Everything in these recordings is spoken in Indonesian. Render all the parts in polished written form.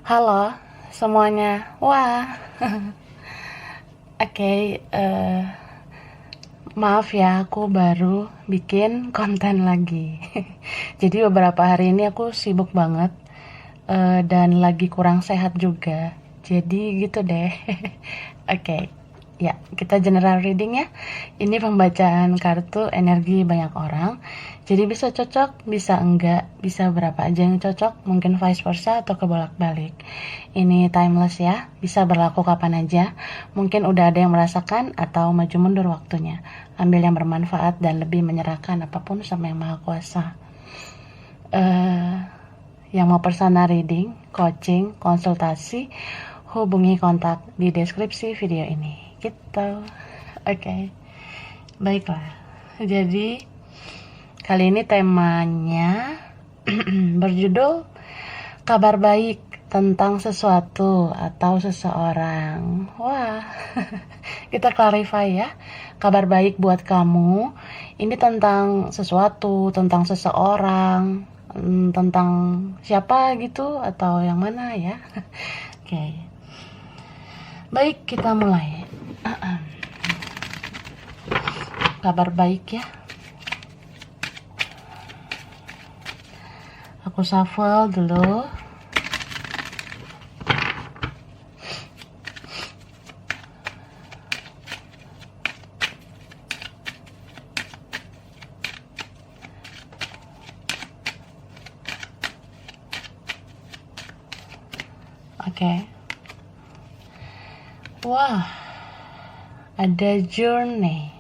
Halo semuanya. Wah, oke. Maaf ya, aku baru bikin konten lagi. Jadi beberapa hari ini aku sibuk banget dan lagi kurang sehat juga. Jadi gitu deh. Oke. Ya, kita general reading ya. Ini pembacaan kartu energi banyak orang. Jadi bisa cocok, bisa enggak, bisa berapa aja yang cocok, mungkin vice versa atau kebolak-balik. Ini timeless ya, bisa berlaku kapan aja. Mungkin udah ada yang merasakan atau maju mundur waktunya. Ambil yang bermanfaat dan lebih menyerahkan apapun sama yang maha kuasa. Yang mau personal reading, coaching, konsultasi, hubungi kontak di deskripsi video ini. Gitu. Oke. Baiklah. Jadi kali ini temanya berjudul kabar baik tentang sesuatu atau seseorang. Wah. Kita clarify ya. Kabar baik buat kamu ini tentang sesuatu, tentang seseorang, tentang siapa gitu atau yang mana ya. Oke. Baik, kita mulai. Kabar baik ya. Aku shuffle dulu. Oke. Wah, ada journey.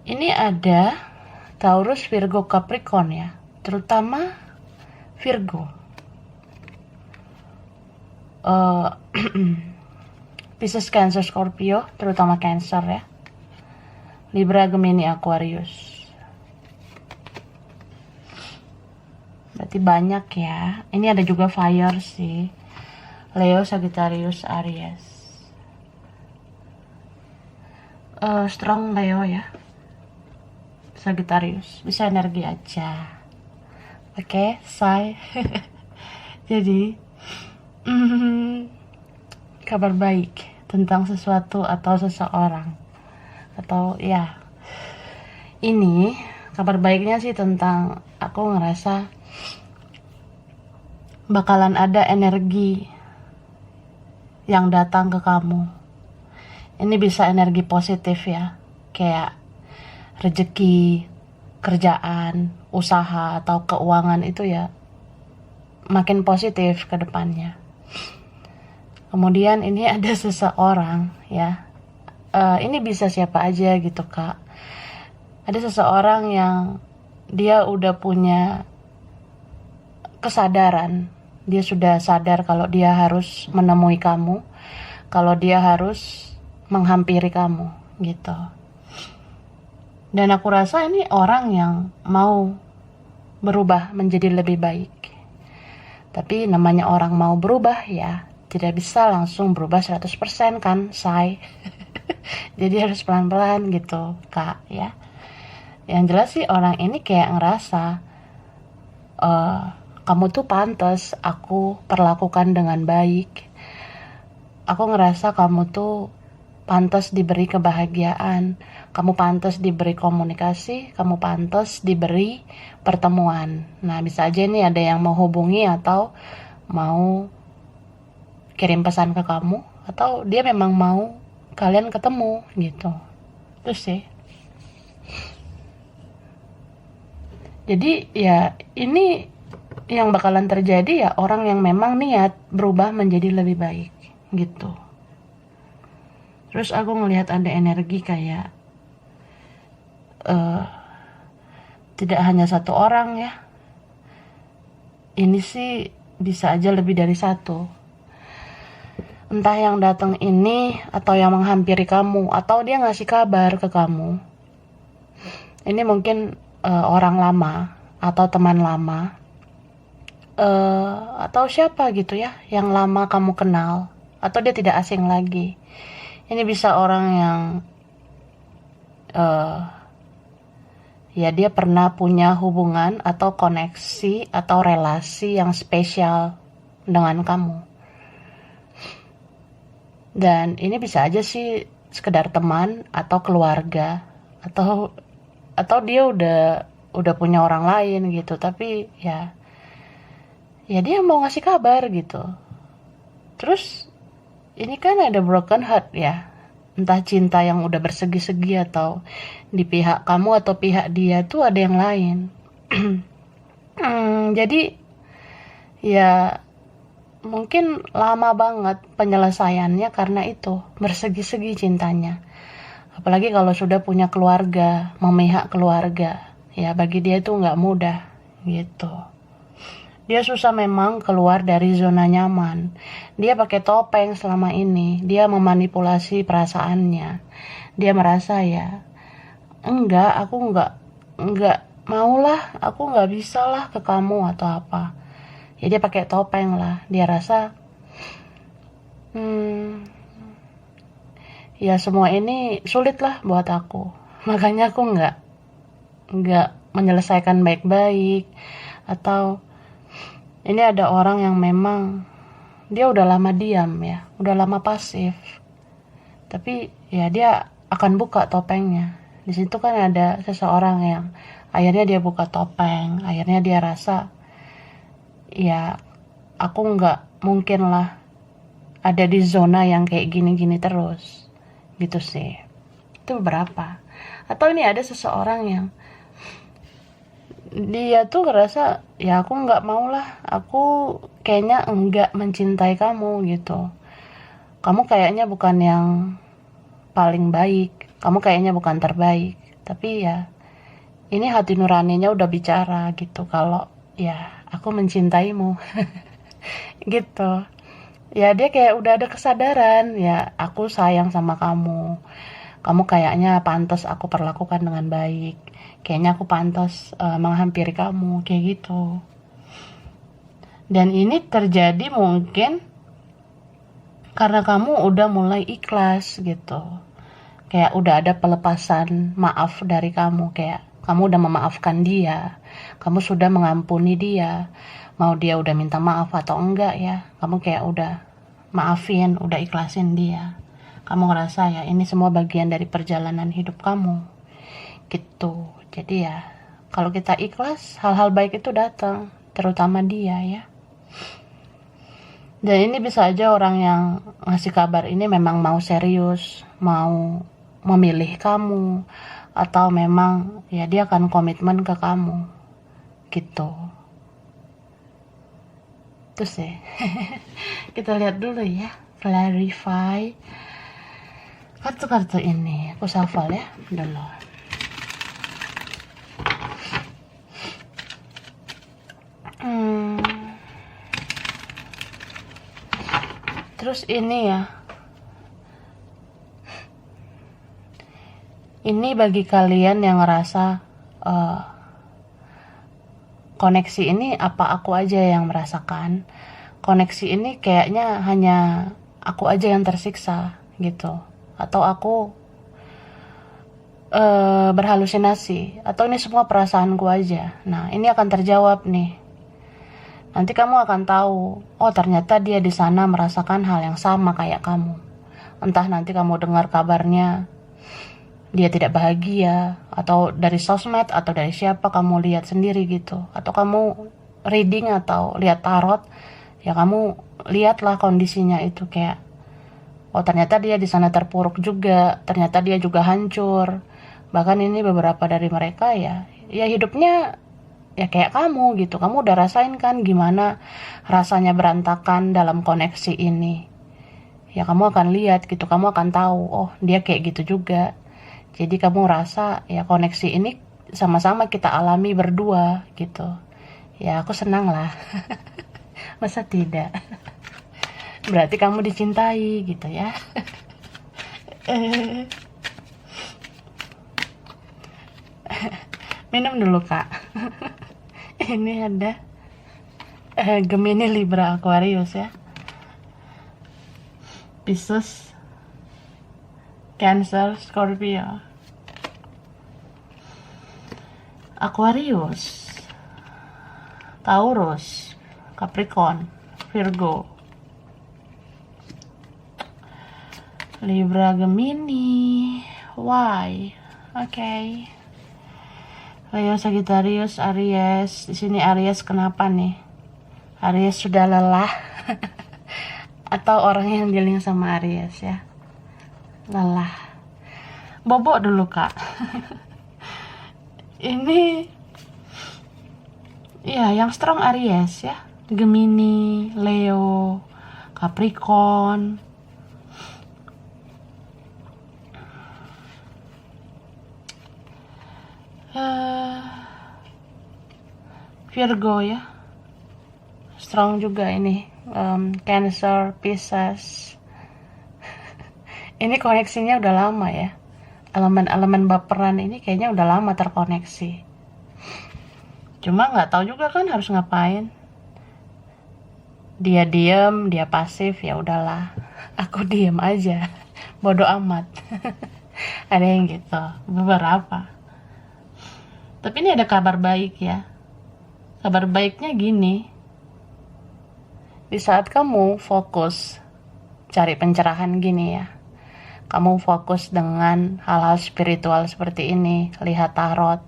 Ini ada Taurus, Virgo, Capricorn ya, terutama Virgo. Pisces, Cancer, Scorpio, terutama Cancer ya. Libra, Gemini, Aquarius. Berarti banyak ya. Ini ada juga fire sih. Leo, Sagittarius, Aries. Strong Leo ya. Sagittarius. Bisa energi aja. Oke, say. Jadi, kabar baik tentang sesuatu atau seseorang. Atau ya. Ini kabar baiknya sih tentang aku ngerasa bakalan ada energi yang datang ke kamu. Ini bisa energi positif ya, kayak rezeki, kerjaan, usaha atau keuangan itu ya makin positif ke depannya. Kemudian ini ada seseorang ya, ini bisa siapa aja gitu kak. Ada seseorang yang dia udah punya kesadaran. Dia sudah sadar kalau dia harus menemui kamu, kalau dia harus menghampiri kamu gitu. Dan aku rasa ini orang yang mau berubah menjadi lebih baik. Tapi namanya orang mau berubah ya, tidak bisa langsung berubah 100% kan, say. Jadi harus pelan-pelan gitu, kak ya. Yang jelas sih orang ini kayak ngerasa kamu tuh pantas aku perlakukan dengan baik. Aku ngerasa kamu tuh pantas diberi kebahagiaan. Kamu pantas diberi komunikasi. Kamu pantas diberi pertemuan. Nah, bisa aja nih ada yang mau hubungi atau mau kirim pesan ke kamu. Atau dia memang mau kalian ketemu gitu. Terus sih. Jadi ya ini yang bakalan terjadi ya orang yang memang niat berubah menjadi lebih baik gitu. Terus aku ngelihat ada energi kayak tidak hanya satu orang ya. Ini sih bisa aja lebih dari satu. Entah yang datang ini atau yang menghampiri kamu atau dia ngasih kabar ke kamu. Ini mungkin orang lama atau teman lama. Atau siapa gitu ya yang lama kamu kenal atau dia tidak asing lagi. Ini bisa orang yang ya dia pernah punya hubungan atau koneksi atau relasi yang spesial dengan kamu. Dan ini bisa aja sih sekedar teman atau keluarga, atau dia udah punya orang lain gitu, tapi ya dia mau ngasih kabar gitu. Terus ini kan ada broken heart ya, entah cinta yang udah bersegi-segi atau di pihak kamu atau pihak dia tuh ada yang lain. Jadi ya mungkin lama banget penyelesaiannya karena itu bersegi-segi cintanya. Apalagi kalau sudah punya keluarga, memihak keluarga, ya bagi dia itu nggak mudah gitu. Dia susah memang keluar dari zona nyaman. Dia pakai topeng selama ini. Dia memanipulasi perasaannya. Dia merasa ya, aku enggak maulah, aku nggak bisa lah ke kamu atau apa. Ya dia pakai topeng lah. Dia rasa, ya semua ini sulit lah buat aku. Makanya aku nggak menyelesaikan baik-baik. Atau ini ada orang yang memang dia udah lama diam ya, udah lama pasif. Tapi ya dia akan buka topengnya. Di situ kan ada seseorang yang akhirnya dia buka topeng, akhirnya dia rasa ya aku nggak mungkin lah ada di zona yang kayak gini-gini terus. Gitu sih. Itu beberapa. Atau ini ada seseorang yang dia tuh ngerasa ya aku nggak mau lah, aku kayaknya enggak mencintai kamu gitu. Kamu kayaknya bukan yang paling baik, kamu kayaknya bukan terbaik. Tapi ya ini hati nuraninya udah bicara gitu kalau ya aku mencintaimu. Gitu. Ya dia kayak udah ada kesadaran ya aku sayang sama kamu. Kamu kayaknya pantas aku perlakukan dengan baik. Kayaknya aku pantas menghampiri kamu kayak gitu. Dan ini terjadi mungkin karena kamu udah mulai ikhlas gitu. Kayak udah ada pelepasan maaf dari kamu, kayak kamu udah memaafkan dia, kamu sudah mengampuni dia, mau dia udah minta maaf atau enggak ya, kamu kayak udah maafin, udah ikhlasin dia. Kamu ngerasa ya ini semua bagian dari perjalanan hidup kamu gitu. Jadi ya kalau kita ikhlas, hal-hal baik itu datang, terutama dia ya. Dan ini bisa aja orang yang ngasih kabar ini memang mau serius, mau memilih kamu, atau memang ya dia akan komitmen ke kamu gitu. Itu sih. Kita lihat dulu ya, clarify kartu-kartu ini. Aku shuffle ya dulu. Terus ini ya, ini bagi kalian yang ngerasa koneksi ini apa aku aja yang merasakan. Koneksi ini kayaknya hanya aku aja yang tersiksa gitu. Atau aku berhalusinasi. Atau ini semua perasaanku aja. Nah ini akan terjawab nih. Nanti kamu akan tahu, oh ternyata dia di sana merasakan hal yang sama kayak kamu. Entah nanti kamu dengar kabarnya dia tidak bahagia, atau dari sosmed, atau dari siapa kamu lihat sendiri gitu, atau kamu reading atau lihat tarot, ya kamu lihatlah kondisinya itu kayak, oh ternyata dia di sana terpuruk juga, ternyata dia juga hancur. Bahkan ini beberapa dari mereka ya hidupnya ya kayak kamu gitu. Kamu udah rasain kan gimana rasanya berantakan dalam koneksi ini. Ya kamu akan lihat gitu, kamu akan tahu, oh dia kayak gitu juga. Jadi kamu rasa ya koneksi ini sama-sama kita alami berdua gitu. Ya aku senang lah. Masa tidak? Berarti kamu dicintai gitu ya. Minum dulu kak. Ini ada Gemini, Libra, Aquarius ya, Pisces, Cancer, Scorpio. Aquarius, Taurus, Capricorn, Virgo, Libra, Gemini. Why? Oke. Leo, Sagittarius, Aries. Di sini Aries kenapa nih? Aries sudah lelah atau orang yang dealing sama Aries ya? Lelah. Bobok dulu, Kak. Ini ya yang strong Aries ya. Gemini, Leo, Capricorn. Virgo ya, strong juga ini. Cancer, Pisces. Ini koneksinya udah lama ya. Elemen-elemen baperan ini kayaknya udah lama terkoneksi. Cuma nggak tahu juga kan harus ngapain. Dia diem, dia pasif, ya udahlah. Aku diem aja, bodo amat. Ada yang gitu, beberapa. Tapi ini ada kabar baik ya. Kabar baiknya gini. Di saat kamu fokus cari pencerahan gini ya. Kamu fokus dengan hal-hal spiritual seperti ini, lihat tarot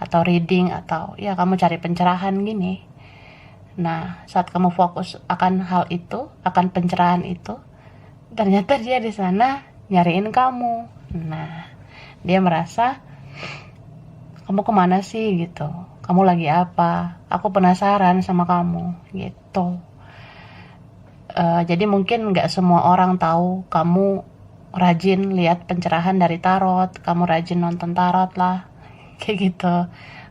atau reading atau ya kamu cari pencerahan gini. Nah, saat kamu fokus akan hal itu, akan pencerahan itu, ternyata dia di sana nyariin kamu. Nah, dia merasa kamu kemana sih gitu, kamu lagi apa, aku penasaran sama kamu gitu. Jadi mungkin nggak semua orang tahu kamu rajin lihat pencerahan dari tarot, kamu rajin nonton tarot lah, kayak gitu,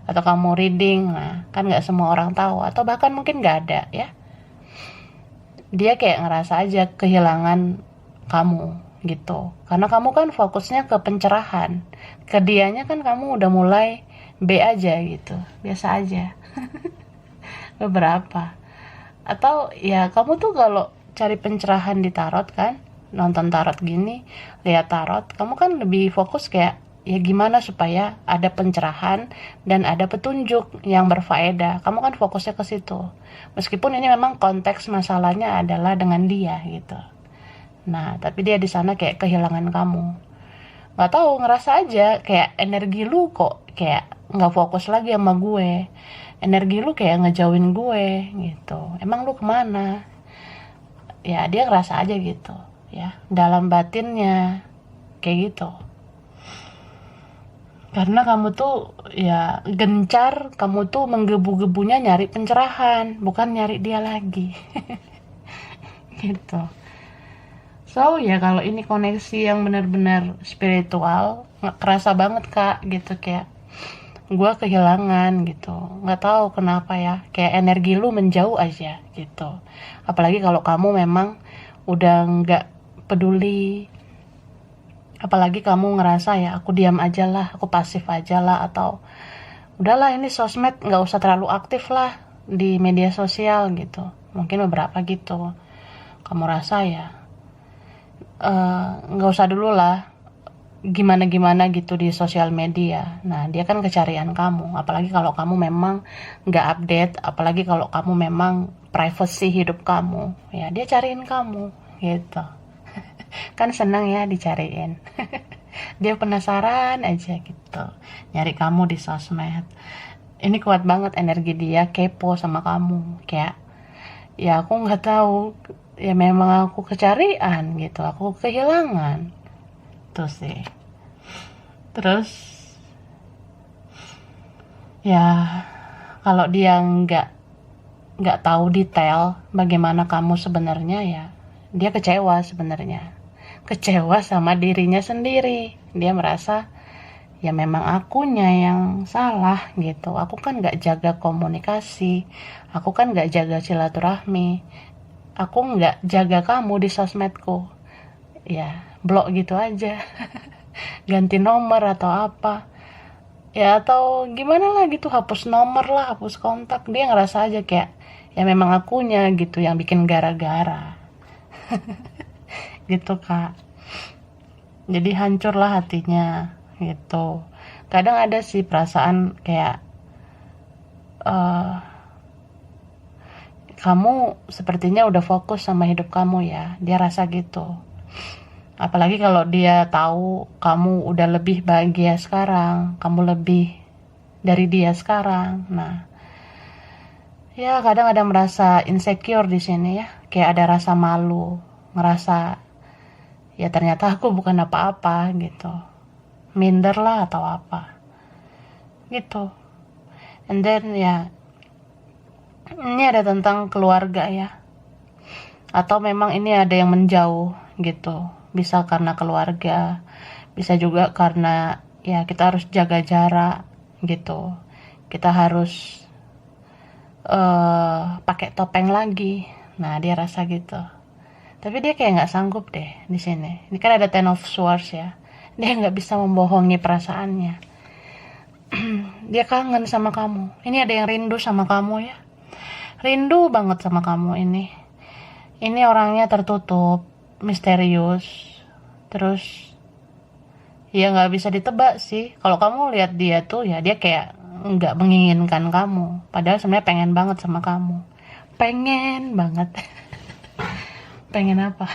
atau kamu reading. Nah, kan nggak semua orang tahu, atau bahkan mungkin nggak ada ya. Dia kayak ngerasa aja kehilangan kamu gitu, karena kamu kan fokusnya ke pencerahan. Ke dianya kan kamu udah mulai B aja gitu, biasa aja. Beberapa. Atau ya kamu tuh kalau cari pencerahan di tarot kan, nonton tarot gini, lihat tarot, kamu kan lebih fokus kayak ya gimana supaya ada pencerahan dan ada petunjuk yang berfaedah. Kamu kan fokusnya ke situ. Meskipun ini memang konteks masalahnya adalah dengan dia gitu. Nah, tapi dia di sana kayak kehilangan kamu. Nggak tahu, ngerasa aja kayak energi lu kok kayak nggak fokus lagi sama gue. Energi lu kayak ngejauhin gue gitu. Emang lu kemana? Ya dia ngerasa aja gitu ya, dalam batinnya kayak gitu. Karena kamu tuh ya gencar, kamu tuh menggebu-gebunya nyari pencerahan, bukan nyari dia lagi. Gitu. So ya kalau ini koneksi yang benar-benar spiritual, nggak kerasa banget Kak gitu, kayak gue kehilangan gitu, nggak tahu kenapa ya, kayak energi lu menjauh aja gitu. Apalagi kalau kamu memang udah nggak peduli, apalagi kamu ngerasa ya aku diam aja lah, aku pasif aja lah, atau udahlah ini sosmed nggak usah terlalu aktif lah di media sosial gitu. Mungkin beberapa gitu kamu rasa ya nggak usah dulu lah gimana-gimana gitu di sosial media. Nah dia kan kecarian kamu, apalagi kalau kamu memang nggak update, apalagi kalau kamu memang privacy hidup kamu, ya dia cariin kamu gitu. Kan senang ya dicariin. Dia penasaran aja gitu, nyari kamu di sosmed. Ini kuat banget energi dia, kepo sama kamu, kayak ya aku nggak tahu, ya memang aku kecarian gitu, aku kehilangan tuh sih. Terus ya kalau dia nggak tahu detail bagaimana kamu sebenarnya, ya dia kecewa sebenarnya, kecewa sama dirinya sendiri. Dia merasa ya memang akunya yang salah gitu, aku kan nggak jaga komunikasi, aku kan nggak jaga silaturahmi, aku nggak jaga kamu di sosmedku, ya blok gitu aja. Ganti nomor atau apa ya, atau gimana lah gitu, hapus nomor lah, hapus kontak. Dia ngerasa aja kayak ya memang akunya gitu yang bikin gara-gara. Gitu Kak, jadi hancur lah hatinya gitu. Kadang ada sih perasaan kayak eh, kamu sepertinya udah fokus sama hidup kamu ya. Dia rasa gitu. Apalagi kalau dia tahu kamu udah lebih bahagia sekarang, kamu lebih dari dia sekarang. Nah, ya kadang ada merasa insecure di sini ya. Kayak ada rasa malu, ngerasa ya ternyata aku bukan apa-apa gitu. Minder lah atau apa. Gitu. And then ya, ini ada tentang keluarga ya. Atau memang ini ada yang menjauh gitu. Bisa karena keluarga, bisa juga karena ya kita harus jaga jarak gitu. Kita harus pakai topeng lagi. Nah, dia rasa gitu. Tapi dia kayak nggak sanggup deh di sini. Ini kan ada Ten of Swords ya. Dia nggak bisa membohongi perasaannya. Dia kangen sama kamu. Ini ada yang rindu sama kamu ya. Rindu banget sama kamu ini. Ini orangnya tertutup, misterius. Terus ya nggak bisa ditebak sih. Kalau kamu lihat dia tuh ya dia kayak nggak menginginkan kamu. Padahal sebenarnya pengen banget sama kamu. Pengen banget. Pengen apa?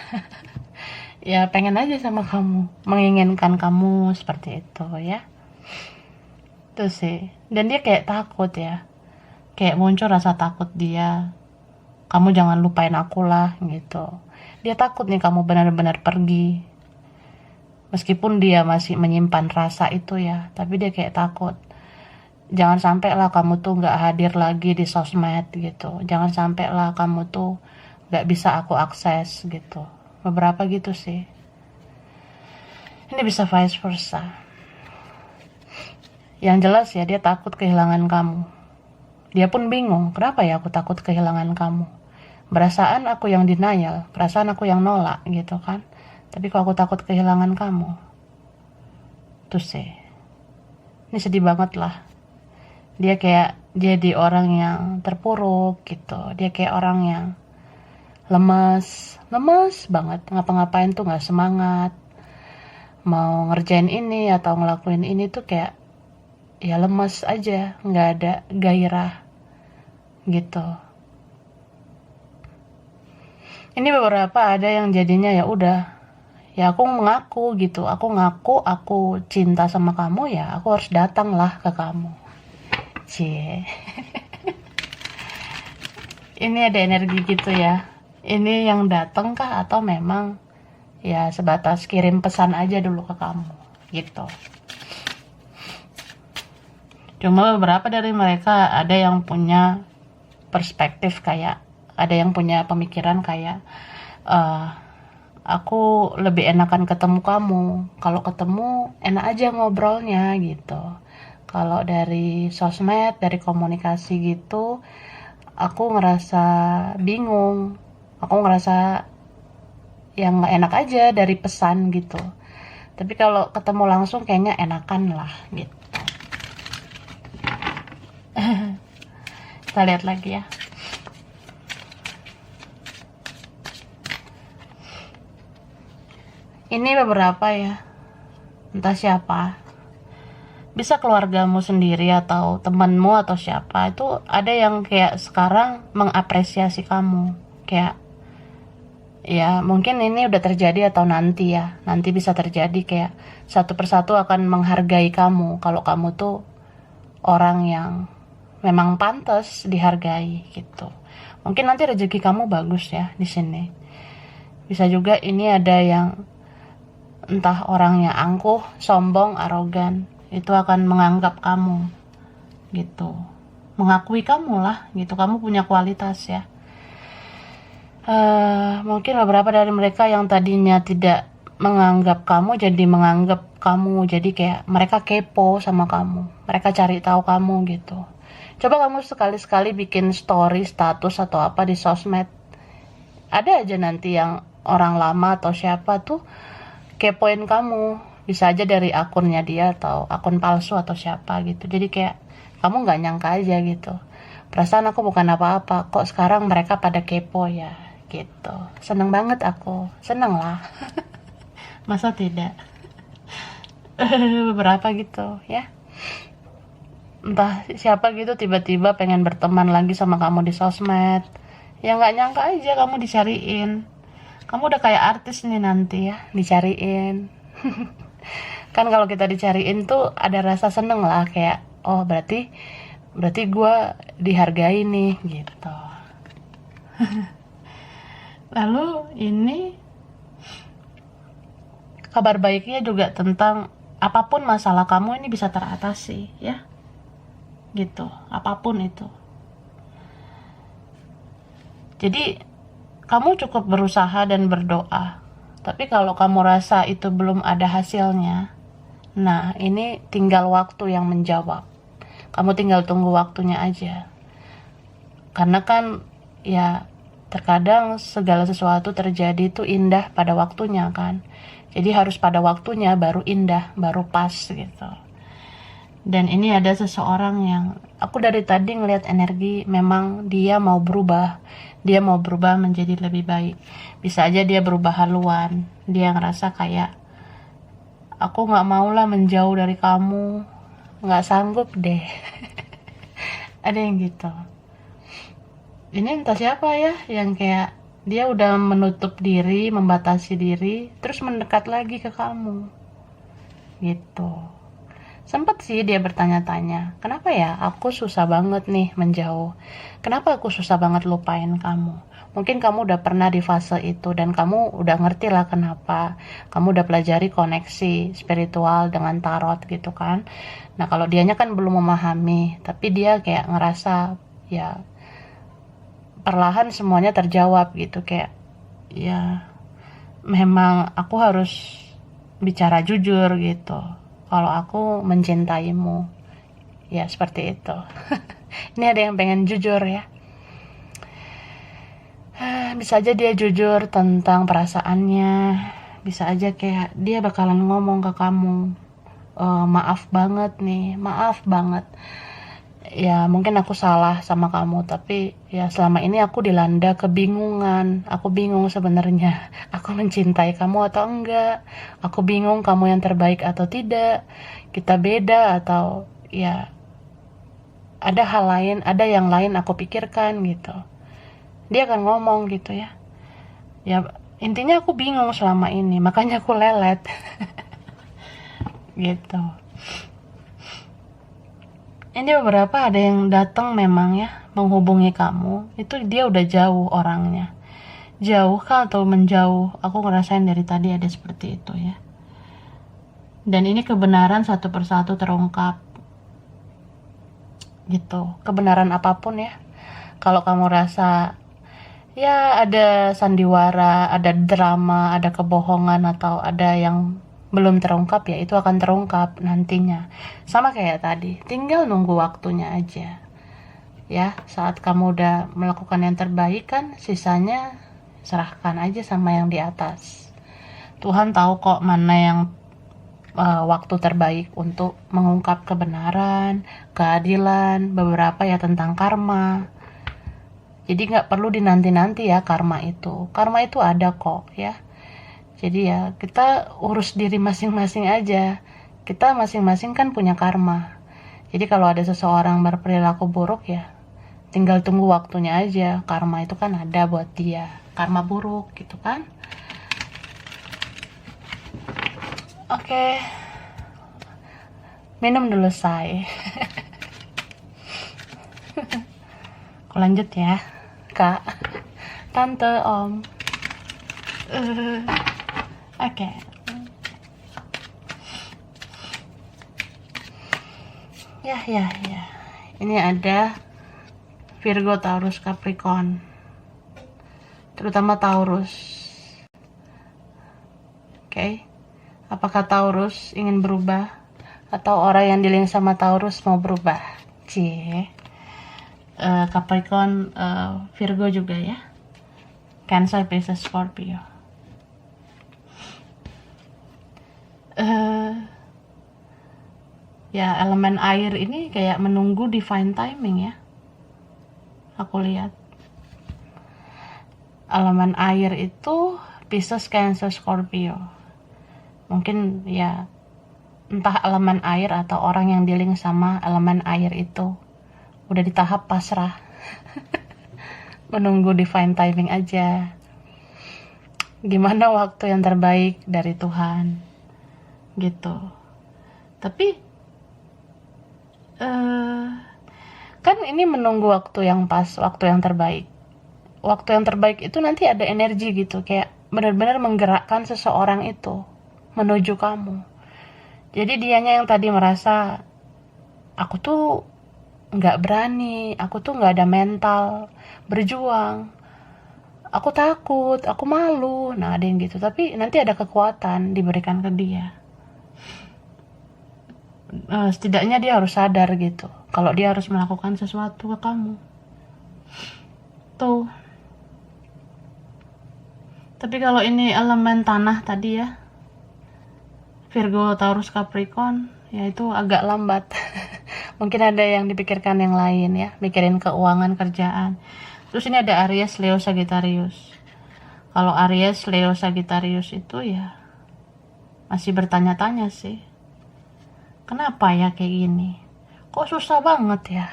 Ya pengen aja sama kamu. Menginginkan kamu seperti itu ya. Itu sih. Dan dia kayak takut ya. Kayak muncul rasa takut dia. Kamu jangan lupain aku lah gitu. Dia takut nih kamu benar-benar pergi. Meskipun dia masih menyimpan rasa itu ya. Tapi dia kayak takut. Jangan sampai lah kamu tuh gak hadir lagi di sosmed gitu. Jangan sampai lah kamu tuh gak bisa aku akses gitu. Beberapa gitu sih. Ini bisa vice versa. Yang jelas ya dia takut kehilangan kamu. Dia pun bingung, kenapa ya aku takut kehilangan kamu. Perasaan aku yang denial, perasaan aku yang nolak gitu kan. Tapi kok aku takut kehilangan kamu. Tuh sih. Ini sedih banget lah. Dia kayak jadi orang yang terpuruk gitu. Dia kayak orang yang lemes banget. Ngapa-ngapain tuh gak semangat. Mau ngerjain ini atau ngelakuin ini tuh kayak ya lemes aja, nggak ada gairah gitu. Ini beberapa ada yang jadinya ya udah, ya aku mengaku gitu, aku ngaku aku cinta sama kamu ya, aku harus datang lah ke kamu. Cie. Ini ada energi gitu ya. Ini yang datang kah atau memang ya sebatas kirim pesan aja dulu ke kamu gitu. Cuma beberapa dari mereka ada yang punya perspektif kayak, ada yang punya pemikiran kayak, aku lebih enakan ketemu kamu. Kalau ketemu enak aja ngobrolnya gitu. Kalau dari sosmed, dari komunikasi gitu, aku ngerasa bingung. Aku ngerasa yang gak enak aja dari pesan gitu. Tapi kalau ketemu langsung kayaknya enakan lah gitu. Kita lihat lagi ya. Ini beberapa ya. Entah siapa. Bisa keluargamu sendiri atau temanmu atau siapa. Itu ada yang kayak sekarang mengapresiasi kamu. Kayak ya mungkin ini udah terjadi atau nanti ya. Nanti bisa terjadi kayak satu persatu akan menghargai kamu. Kalau kamu tuh orang yang memang pantas dihargai gitu. Mungkin nanti rezeki kamu bagus ya di sini. Bisa juga ini ada yang entah orangnya angkuh, sombong, arogan, itu akan menganggap kamu gitu. Mengakui kamu lah gitu, kamu punya kualitas ya. Mungkin beberapa dari mereka yang tadinya tidak menganggap kamu jadi menganggap kamu, jadi kayak mereka kepo sama kamu, mereka cari tahu kamu gitu. Coba kamu sekali-sekali bikin story, status atau apa di sosmed. Ada aja nanti yang orang lama atau siapa tuh kepoin kamu. Bisa aja dari akunnya dia atau akun palsu atau siapa gitu. Jadi kayak kamu gak nyangka aja gitu. Perasaan aku bukan apa-apa, kok sekarang mereka pada kepo ya gitu. Seneng banget aku, seneng lah. Masa tidak? Beberapa gitu ya. entah siapa gitu tiba-tiba pengen berteman lagi sama kamu di sosmed. Ya nggak nyangka aja kamu dicariin. Kamu udah kayak artis nih nanti ya, dicariin. Kan kalau kita dicariin tuh ada rasa seneng lah, kayak oh berarti berarti gue dihargai nih gitu. Lalu ini kabar baiknya juga tentang apapun masalah kamu ini bisa teratasi ya, gitu, apapun itu. Jadi kamu cukup berusaha dan berdoa, tapi kalau kamu rasa itu belum ada hasilnya, nah ini tinggal waktu yang menjawab. Kamu tinggal tunggu waktunya aja. Karena kan ya terkadang segala sesuatu terjadi itu indah pada waktunya kan. Jadi harus pada waktunya baru indah, baru pas gitu. Dan ini ada seseorang yang aku dari tadi ngelihat energi, memang dia mau berubah. Dia mau berubah menjadi lebih baik. Bisa aja dia berubah haluan. Dia ngerasa kayak aku nggak mau lah menjauh dari kamu, nggak sanggup deh. Ada yang gitu. Ini entah siapa ya yang kayak dia udah menutup diri, membatasi diri, terus mendekat lagi ke kamu gitu. Sempet sih dia bertanya-tanya, kenapa ya aku susah banget nih menjauh, kenapa aku susah banget lupain kamu. Mungkin kamu udah pernah di fase itu dan kamu udah ngerti lah kenapa. Kamu udah pelajari koneksi spiritual dengan tarot gitu kan. Nah kalau dianya kan belum memahami, tapi dia kayak ngerasa ya perlahan semuanya terjawab gitu, kayak ya memang aku harus bicara jujur gitu kalau aku mencintaimu, ya seperti itu. Ini ada yang pengen jujur ya. Bisa aja dia jujur tentang perasaannya, bisa aja kayak dia bakalan ngomong ke kamu, maaf banget nih, maaf banget ya, mungkin aku salah sama kamu, tapi ya selama ini aku dilanda kebingungan. Aku bingung sebenarnya aku mencintai kamu atau enggak. Aku bingung kamu yang terbaik atau tidak, kita beda atau ya ada hal lain, ada yang lain aku pikirkan gitu. Dia akan ngomong gitu ya. Ya intinya aku bingung selama ini, makanya aku lelet. Gitu. Ini beberapa ada yang datang memang ya, menghubungi kamu, itu dia udah jauh orangnya. Jauh kah atau menjauh? Aku ngerasain dari tadi ada seperti itu ya. Dan ini kebenaran satu persatu terungkap. Gitu. Kebenaran apapun ya. Kalau kamu rasa ya ada sandiwara, ada drama, ada kebohongan atau ada yang belum terungkap, ya itu akan terungkap nantinya. Sama kayak tadi, tinggal nunggu waktunya aja. Ya, saat kamu udah melakukan yang terbaik kan, sisanya serahkan aja sama yang di atas. Tuhan tahu kok mana yang waktu terbaik untuk mengungkap kebenaran, keadilan, beberapa ya tentang karma. Jadi nggak perlu dinanti-nanti ya karma itu. Karma itu ada kok ya. Jadi ya kita urus diri masing-masing aja. Kita masing-masing kan punya karma. Jadi kalau ada seseorang berperilaku buruk ya tinggal tunggu waktunya aja. Karma itu kan ada buat dia. Karma buruk gitu kan. Oke. Minum dulu say. Aku lanjut ya. Kak, tante, om. Oke. Ya. Ini ada Virgo, Taurus, Capricorn. Terutama Taurus. Oke. Apakah Taurus ingin berubah? Atau orang yang dealing sama Taurus mau berubah? Cie. Capricorn, Virgo juga ya. Cancer, Pisces, Scorpio. Ya elemen air ini kayak menunggu divine timing ya. Aku lihat elemen air itu Pisces, Cancer, Scorpio. Mungkin ya entah elemen air atau orang yang dealing sama elemen air itu udah di tahap pasrah, menunggu divine timing aja. Gimana waktu yang terbaik dari Tuhan gitu. Tapi kan ini menunggu waktu yang pas, waktu yang terbaik. Waktu yang terbaik itu nanti ada energi gitu, kayak benar-benar menggerakkan seseorang itu menuju kamu. Jadi dianya yang tadi merasa aku tuh nggak berani, aku tuh nggak ada mental berjuang, aku takut, aku malu, nah ada yang gitu. Tapi nanti ada kekuatan diberikan ke dia. Setidaknya dia harus sadar gitu, kalau dia harus melakukan sesuatu ke kamu. Tuh. Tapi kalau ini elemen tanah tadi ya, Virgo, Taurus, Capricorn, ya itu agak lambat. Mungkin ada yang dipikirkan yang lain ya, mikirin keuangan, kerjaan. Terus ini ada Aries, Leo, Sagittarius. Kalau Aries, Leo, Sagittarius itu ya masih bertanya-tanya sih. Kenapa ya kayak gini? Kok susah banget ya?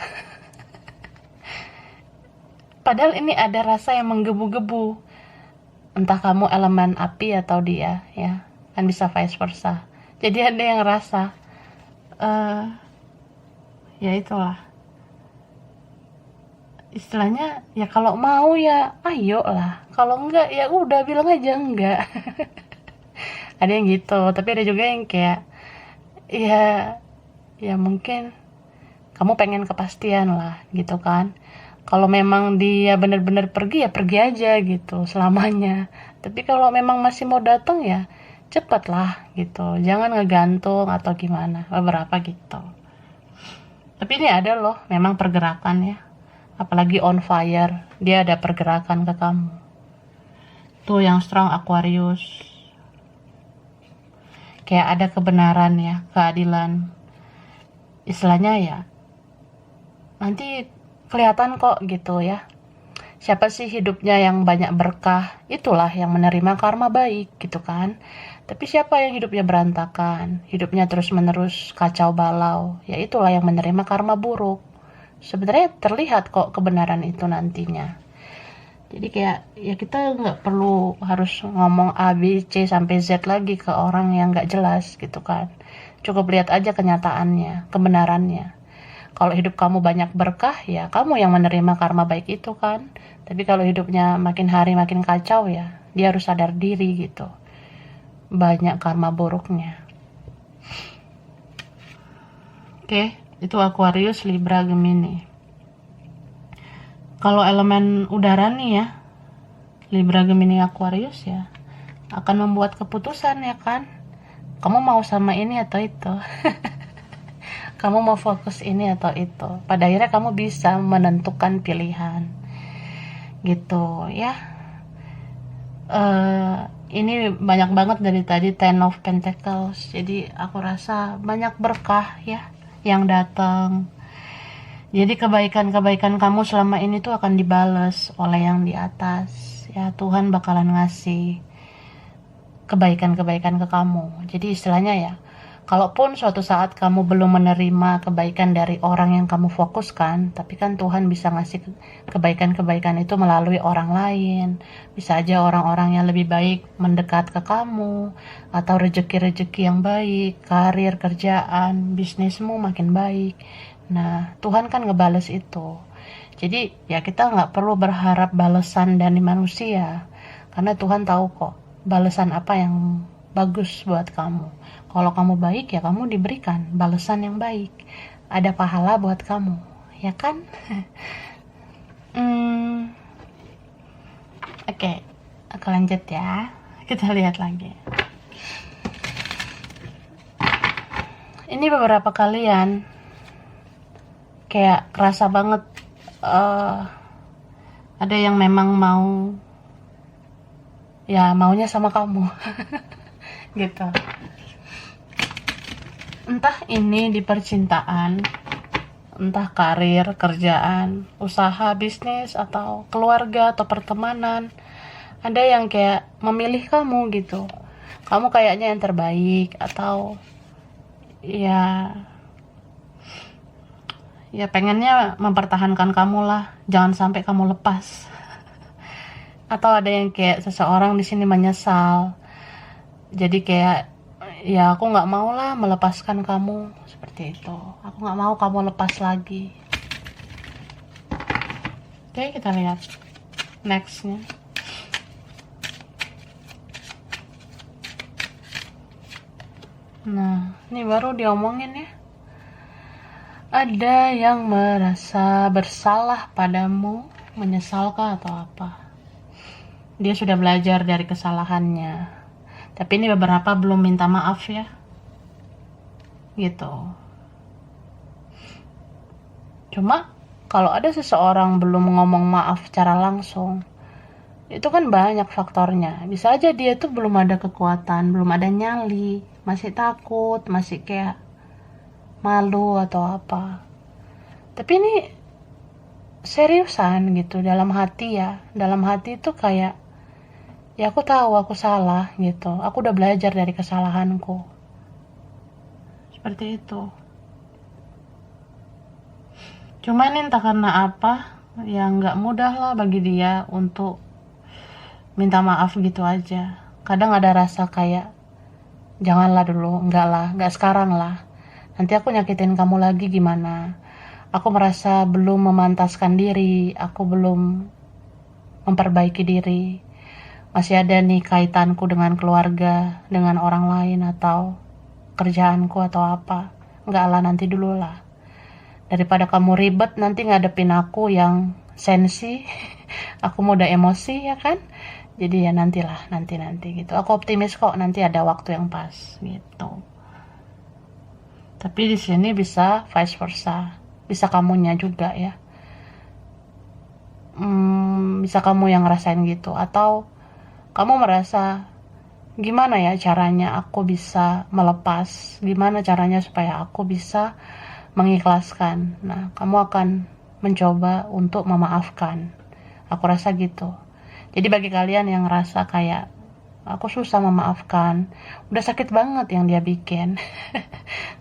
Padahal ini ada rasa yang menggebu-gebu. Entah kamu elemen api atau dia ya. Kan bisa vice versa. Jadi ada yang rasa ya itulah, istilahnya ya kalau mau ya ayo lah, kalau enggak ya udah bilang aja enggak. Ada yang gitu, tapi ada juga yang kayak ya mungkin kamu pengen kepastian lah gitu kan. Kalau memang dia benar-benar pergi ya pergi aja gitu selamanya. Tapi kalau memang masih mau datang ya cepet lah gitu, jangan ngegantung atau gimana, beberapa gitu. Tapi ini ada loh memang pergerakan ya, apalagi on fire, dia ada pergerakan ke kamu. Tuh yang strong Aquarius, kayak ada kebenaran ya, keadilan, istilahnya ya nanti kelihatan kok gitu ya. Siapa sih hidupnya yang banyak berkah, itulah yang menerima karma baik gitu kan. Tapi siapa yang hidupnya berantakan, hidupnya terus-menerus kacau balau, ya itulah yang menerima karma buruk. Sebenarnya terlihat kok kebenaran itu nantinya. Jadi kayak ya kita nggak perlu harus ngomong A, B, C sampai Z lagi ke orang yang nggak jelas gitu kan. Cukup lihat aja kenyataannya, kebenarannya. Kalau hidup kamu banyak berkah, ya kamu yang menerima karma baik itu kan. Tapi kalau hidupnya makin hari makin kacau ya, dia harus sadar diri gitu. Banyak karma buruknya. Oke, itu Aquarius, Libra, Gemini. Kalau elemen udara nih ya, Libra, Gemini, Aquarius ya, akan membuat keputusan ya kan. Kamu mau sama ini atau itu. Kamu mau fokus ini atau itu. Pada akhirnya kamu bisa menentukan pilihan. Gitu ya. Ini banyak banget dari tadi Ten of Pentacles. Jadi aku rasa banyak berkah ya yang datang. Jadi kebaikan-kebaikan kamu selama ini tuh akan dibales oleh yang di atas. Ya Tuhan bakalan ngasih kebaikan-kebaikan ke kamu. Jadi istilahnya ya, kalaupun suatu saat kamu belum menerima kebaikan dari orang yang kamu fokuskan, tapi kan Tuhan bisa ngasih kebaikan-kebaikan itu melalui orang lain. Bisa aja orang-orang yang lebih baik mendekat ke kamu, atau rezeki-rezeki yang baik, karir, kerjaan, bisnismu makin baik. Nah, Tuhan kan ngebales itu. Jadi ya kita nggak perlu berharap balasan dari manusia, karena Tuhan tahu kok balasan apa yang bagus buat kamu. Kalau kamu baik ya kamu diberikan balasan yang baik. Ada pahala buat kamu, ya kan? Oke, aku lanjut ya. Kita lihat lagi. Ini beberapa kalian kayak kerasa banget ada yang memang maunya sama kamu. Gitu. Entah ini di percintaan, entah karir, kerjaan, usaha, bisnis, atau keluarga, atau pertemanan. Ada yang kayak memilih kamu gitu. Kamu kayaknya yang terbaik, atau ya ya pengennya mempertahankan kamu lah, jangan sampai kamu lepas. Atau ada yang kayak seseorang di sini menyesal, jadi kayak ya aku nggak mau lah melepaskan kamu seperti itu, aku nggak mau kamu lepas lagi. Oke, kita lihat nextnya. Nah, ini baru diomongin ya. Ada yang merasa bersalah padamu, menyesalkah atau apa? Dia sudah belajar dari kesalahannya. Tapi ini beberapa belum minta maaf ya. Gitu. Cuma kalau ada seseorang belum ngomong maaf secara langsung, itu kan banyak faktornya. Bisa aja dia tuh belum ada kekuatan, belum ada nyali, masih takut, masih kayak malu atau apa. Tapi ini seriusan gitu, dalam hati ya. Dalam hati itu kayak, ya aku tahu aku salah gitu. Aku udah belajar dari kesalahanku. Seperti itu. Cuman entah karena apa, ya nggak mudah lah bagi dia untuk minta maaf gitu aja. Kadang ada rasa kayak, janganlah dulu, enggak sekarang lah. Nanti aku nyakitin kamu lagi gimana? Aku merasa belum memantaskan diri, aku belum memperbaiki diri. Masih ada nih kaitanku dengan keluarga, dengan orang lain atau kerjaanku atau apa. Enggak lah, nanti dulu lah. Daripada kamu ribet nanti ngadepin aku yang sensi, aku mudah emosi ya kan? Jadi ya nantilah, nanti gitu. Aku optimis kok nanti ada waktu yang pas gitu. Tapi di sini bisa vice versa, bisa kamunya juga ya. Bisa kamu yang ngerasain gitu, atau kamu merasa gimana ya caranya aku bisa melepas, gimana caranya supaya aku bisa mengikhlaskan. Nah, kamu akan mencoba untuk memaafkan. Aku rasa gitu. Jadi bagi kalian yang ngerasa kayak aku susah memaafkan, udah sakit banget yang dia bikin,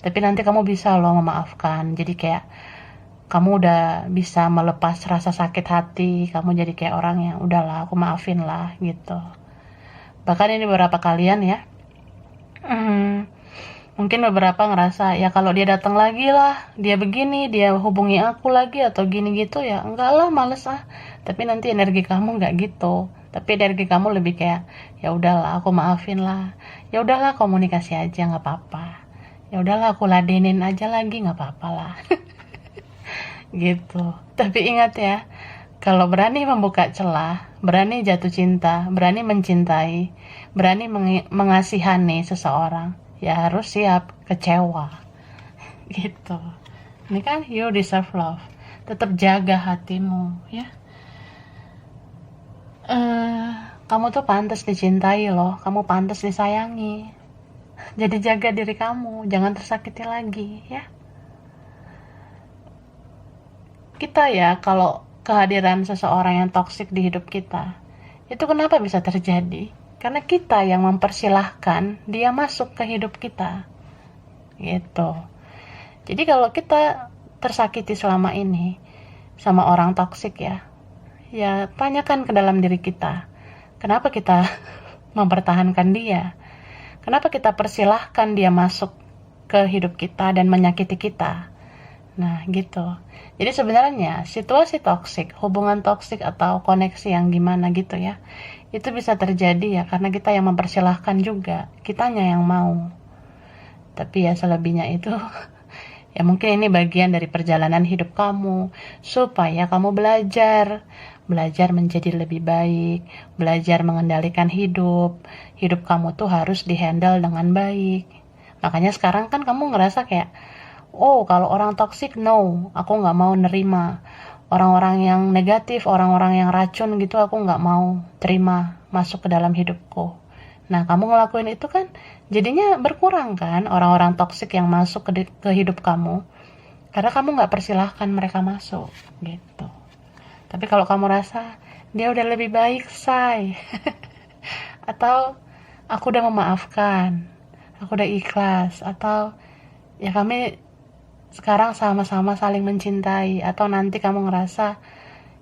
tapi nanti kamu bisa loh memaafkan. Jadi kayak kamu udah bisa melepas rasa sakit hati, kamu jadi kayak orang yang udahlah aku maafin lah gitu. Bahkan ini beberapa kalian ya, mungkin beberapa ngerasa ya kalau dia datang lagi lah, dia begini, dia hubungi aku lagi atau gini gitu, ya enggak lah, males ah. Tapi nanti energi kamu nggak gitu, tapi energi kamu lebih kayak ya udahlah aku maafin lah, ya udahlah komunikasi aja nggak apa-apa, ya udahlah aku ladenin aja lagi nggak apa-apa lah. Gitu. Tapi ingat ya, kalau berani membuka celah, berani jatuh cinta, berani mencintai, berani mengasihani seseorang, ya harus siap kecewa. Gitu. Ini kan you deserve love. Tetap jaga hatimu ya. Kamu tuh pantas dicintai loh, kamu pantas disayangi. Jadi jaga diri kamu, jangan tersakiti lagi ya. Kita ya, kalau kehadiran seseorang yang toksik di hidup kita, itu kenapa bisa terjadi? Karena kita yang mempersilahkan dia masuk ke hidup kita. Gitu. Jadi kalau kita tersakiti selama ini sama orang toksik ya, ya tanyakan ke dalam diri kita. Kenapa kita mempertahankan dia? Kenapa kita persilahkan dia masuk ke hidup kita dan menyakiti kita? Nah, gitu. Jadi sebenarnya situasi toksik, hubungan toksik atau koneksi yang gimana gitu ya, itu bisa terjadi ya karena kita yang mempersilahkan juga, kitanya yang mau. Tapi ya selebihnya itu, ya mungkin ini bagian dari perjalanan hidup kamu, supaya kamu belajar menjadi lebih baik, belajar mengendalikan hidup kamu tuh harus dihandle dengan baik. Makanya sekarang kan kamu ngerasa kayak, oh kalau orang toksik no, aku nggak mau nerima. Orang-orang yang negatif, orang-orang yang racun gitu aku nggak mau terima masuk ke dalam hidupku. Nah kamu ngelakuin itu kan jadinya berkurang kan orang-orang toksik yang masuk ke hidup kamu. Karena kamu nggak persilahkan mereka masuk gitu. Tapi kalau kamu rasa dia udah lebih baik say, atau aku udah memaafkan, aku udah ikhlas, atau ya kami sekarang sama-sama saling mencintai, atau nanti kamu ngerasa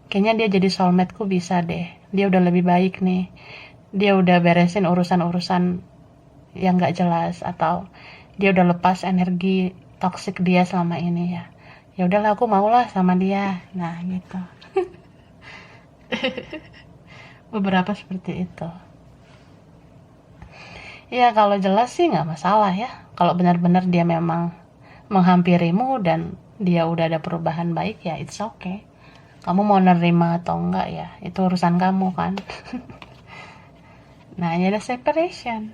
kayaknya dia jadi soulmate-ku, bisa deh, dia udah lebih baik nih, dia udah beresin urusan-urusan yang gak jelas, atau dia udah lepas energi toksik dia selama ini, ya ya udahlah, aku maulah sama dia. Nah gitu, beberapa seperti itu. Ya kalau jelas sih nggak masalah ya, kalau benar-benar dia memang menghampirimu dan dia udah ada perubahan baik, ya it's okay. Kamu mau nerima atau enggak, ya itu urusan kamu kan. Nah ini ada separation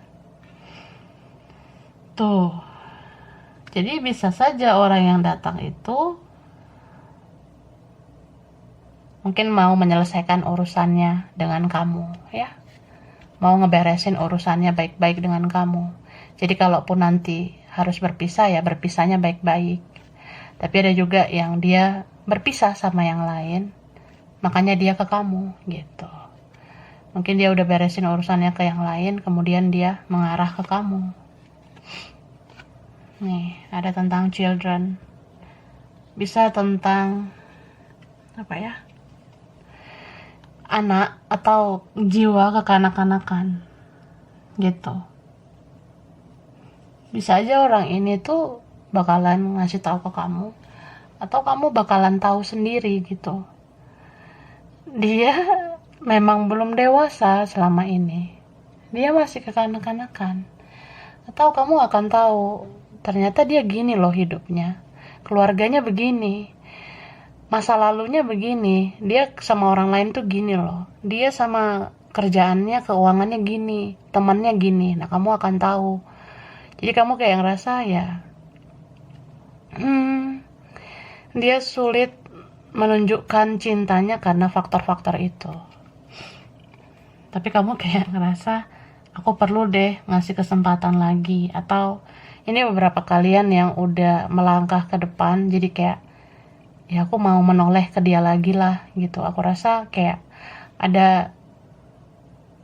tuh. Jadi bisa saja orang yang datang itu mungkin mau menyelesaikan urusannya dengan kamu, ya mau ngeberesin urusannya baik-baik dengan kamu. Jadi kalaupun nanti harus berpisah, ya berpisahnya baik-baik. Tapi ada juga yang dia berpisah sama yang lain, makanya dia ke kamu gitu. Mungkin dia udah beresin urusannya ke yang lain, kemudian dia mengarah ke kamu. Nih, ada tentang children. Bisa tentang apa ya? Anak atau jiwa kekanak-kanakan gitu. Bisa aja orang ini tuh bakalan ngasih tahu ke kamu, atau kamu bakalan tahu sendiri gitu. Dia memang belum dewasa selama ini. Dia masih kekanak-kanakan. Atau kamu akan tahu, ternyata dia gini loh hidupnya. Keluarganya begini. Masa lalunya begini. Dia sama orang lain tuh gini loh. Dia sama kerjaannya, keuangannya gini. Temannya gini. Nah, kamu akan tahu. Jadi kamu kayak ngerasa ya, dia sulit menunjukkan cintanya karena faktor-faktor itu. Tapi kamu kayak ngerasa, aku perlu deh ngasih kesempatan lagi. Atau ini beberapa kalian yang udah melangkah ke depan, jadi kayak ya aku mau menoleh ke dia lagi lah gitu. Aku rasa kayak ada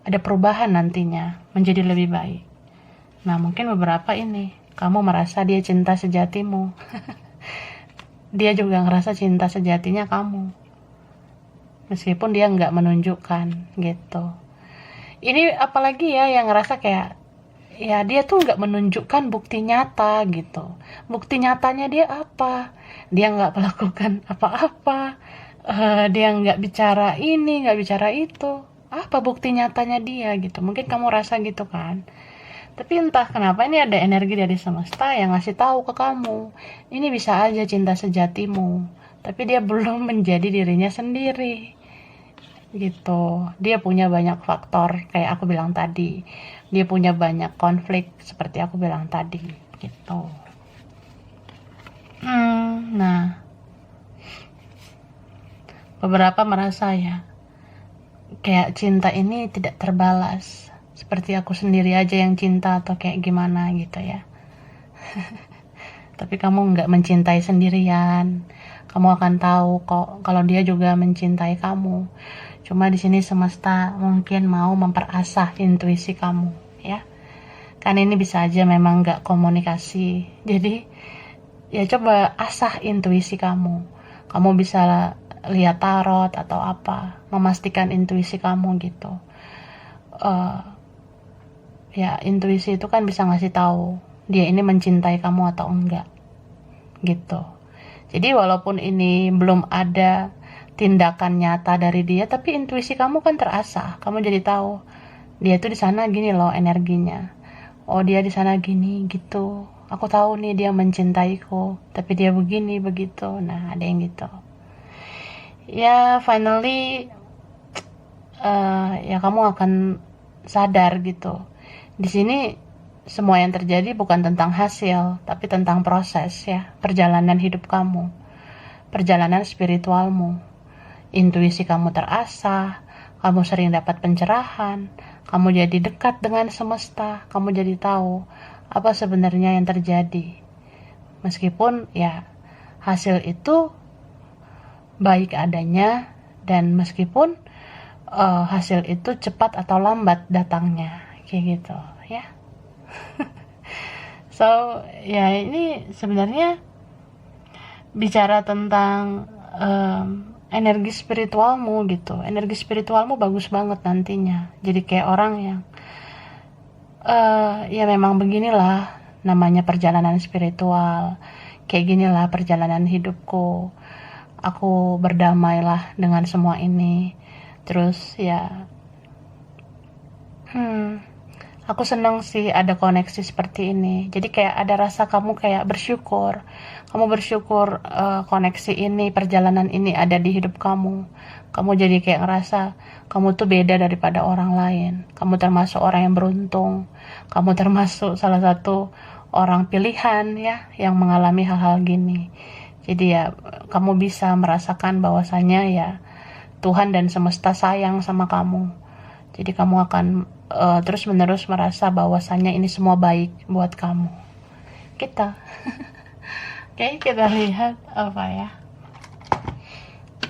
perubahan nantinya menjadi lebih baik. Nah mungkin beberapa ini kamu merasa dia cinta sejatimu. Dia juga ngerasa cinta sejatinya kamu, meskipun dia nggak menunjukkan gitu. Ini apalagi ya yang ngerasa kayak ya dia tuh nggak menunjukkan bukti nyata gitu. Bukti nyatanya dia apa? Dia nggak melakukan apa-apa. Dia nggak bicara ini, nggak bicara itu. Apa bukti nyatanya dia gitu? Mungkin kamu rasa gitu kan? Tapi entah kenapa ini ada energi dari semesta yang ngasih tahu ke kamu, ini bisa aja cinta sejatimu, tapi dia belum menjadi dirinya sendiri. Gitu. Dia punya banyak faktor kayak aku bilang tadi. Dia punya banyak konflik seperti aku bilang tadi, gitu. Nah, beberapa merasa ya kayak cinta ini tidak terbalas. Seperti aku sendiri aja yang cinta atau kayak gimana gitu ya. Tapi kamu nggak mencintai sendirian. Kamu akan tahu kok kalau dia juga mencintai kamu. Cuma di sini semesta mungkin mau memperasah intuisi kamu, ya. Kan ini bisa aja memang nggak komunikasi. Jadi ya coba asah intuisi kamu. Kamu bisa lihat tarot atau apa, memastikan intuisi kamu gitu. Ya intuisi itu kan bisa ngasih tahu dia ini mencintai kamu atau enggak gitu. Jadi walaupun ini belum ada tindakan nyata dari dia, tapi intuisi kamu kan terasah. Kamu jadi tahu dia tuh di sana gini loh energinya. Oh dia di sana gini gitu. Aku tahu nih dia mencintaiku, tapi dia begini begitu. Nah ada yang gitu. Ya finally ya kamu akan sadar gitu. Di sini semua yang terjadi bukan tentang hasil, tapi tentang proses ya, perjalanan hidup kamu, perjalanan spiritualmu. Intuisi kamu terasah, kamu sering dapat pencerahan, kamu jadi dekat dengan semesta, kamu jadi tahu apa sebenarnya yang terjadi. Meskipun ya hasil itu baik adanya, dan meskipun hasil itu cepat atau lambat datangnya, kayak gitu ya. So ya ini sebenarnya bicara tentang energi spiritualmu gitu. Energi spiritualmu bagus banget nantinya. Jadi kayak orang yang ya memang beginilah namanya perjalanan spiritual. Kayak ginilah perjalanan hidupku. Aku berdamailah dengan semua ini. Terus ya aku seneng sih ada koneksi seperti ini. Jadi kayak ada rasa kamu kayak bersyukur. Kamu bersyukur koneksi ini, perjalanan ini ada di hidup kamu. Kamu jadi kayak ngerasa kamu tuh beda daripada orang lain. Kamu termasuk orang yang beruntung. Kamu termasuk salah satu orang pilihan ya yang mengalami hal-hal gini. Jadi ya kamu bisa merasakan bahwasannya ya Tuhan dan semesta sayang sama kamu. Jadi kamu akan terus-menerus merasa bahwasannya ini semua baik buat kamu. Kita. Oke, kita lihat apa ya.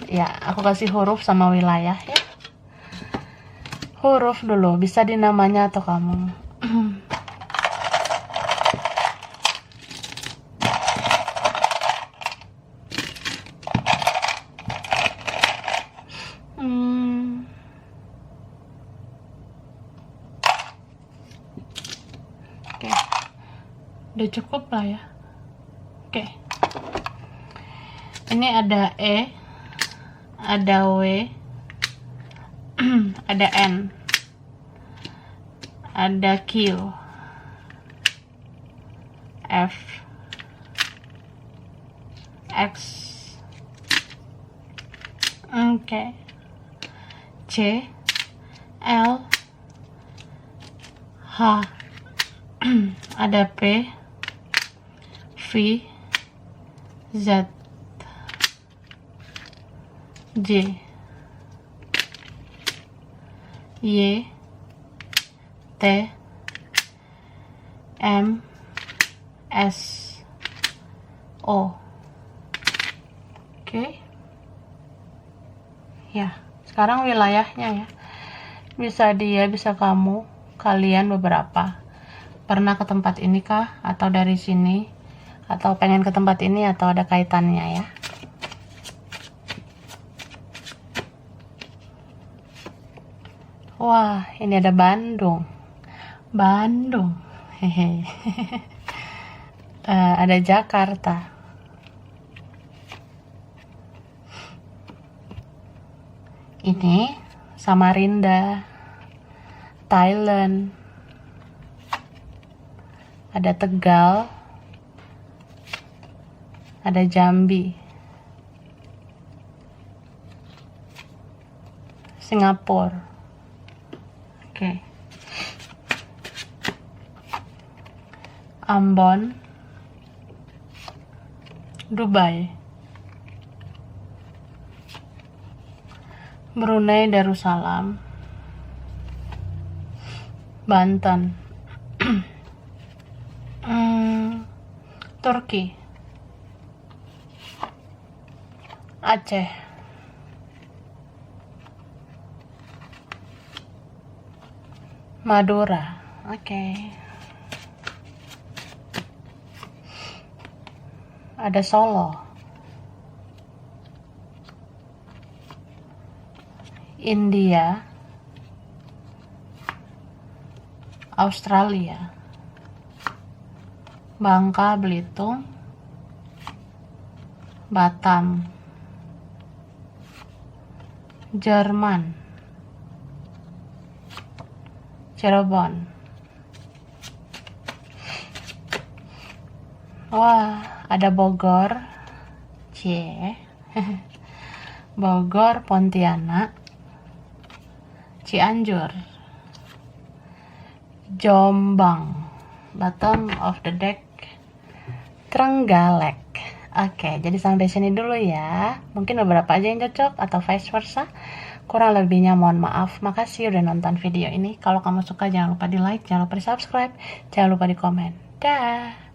Ya, aku kasih huruf sama wilayah ya. Huruf dulu, bisa dinamanya atau kamu. Oke. Udah cukup lah ya. Oke. Ini ada E, ada W, ada N, ada Q, F, X, oke, C, L, H, ada P, V, Z, J, Y, T, M, S, O. Oke. Ya, sekarang wilayahnya ya. Bisa dia, bisa kamu, kalian beberapa. Pernah ke tempat ini kah? Atau dari sini? Atau pengen ke tempat ini atau ada kaitannya ya? Wah, ini ada Bandung. Bandung. Hehe. Ada Jakarta. Ini Samarinda. Thailand. Ada Tegal. Ada Jambi. Singapura. Oke. Ambon, Dubai, Brunei Darussalam, Banten, Turki, Aceh, Madura. Oke. Ada Solo, India, Australia, Bangka Belitung, Batam, Jerman, Cirebon. Wah, ada Bogor, Bogor, Pontianak, Cianjur, Jombang, bottom of the deck, Trenggalek. Oke, jadi sampai sini dulu ya. Mungkin beberapa aja yang cocok atau vice versa. Kurang lebihnya mohon maaf. Makasih udah nonton video ini. Kalau kamu suka jangan lupa di like, jangan lupa di subscribe, jangan lupa di komen. Dah.